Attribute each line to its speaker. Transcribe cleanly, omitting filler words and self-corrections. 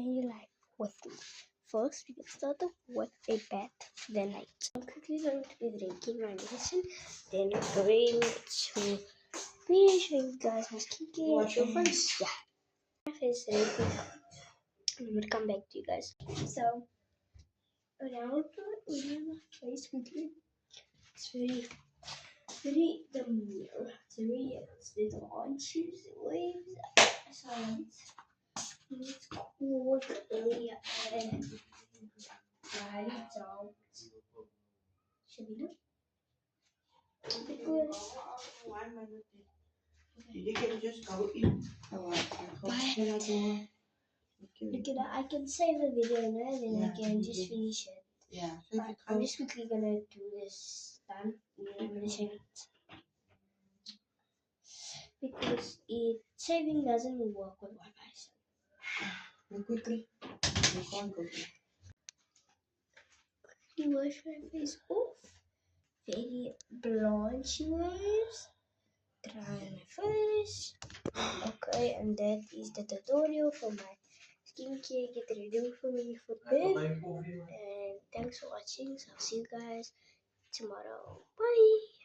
Speaker 1: daily life with me. First, we can start off with a bath for the night. I'm quickly going to be drinking my medicine, then going to be showing you guys my skincare.
Speaker 2: Wash your face.
Speaker 1: Yeah. My face is ready. I'm gonna come back to you guys. So, now I'm gonna my face quickly. It's very the mirror. It's the launches waves. So it's cool area and right out. Should we look? Because
Speaker 2: You can just go in.
Speaker 1: look at that, I can save the video now and then I can just finish it.
Speaker 2: Yeah.
Speaker 1: But I'm just quickly gonna do this done and then I'm gonna save it. Because saving doesn't work with Wi-Fi.
Speaker 2: Go quickly. You can't go quickly.
Speaker 1: You wash my face off. Very blanchy waves. Dry my face. Okay, and that is the tutorial for my skincare. Get ready for me for bed. And thanks for watching. So I'll see you guys tomorrow. Bye.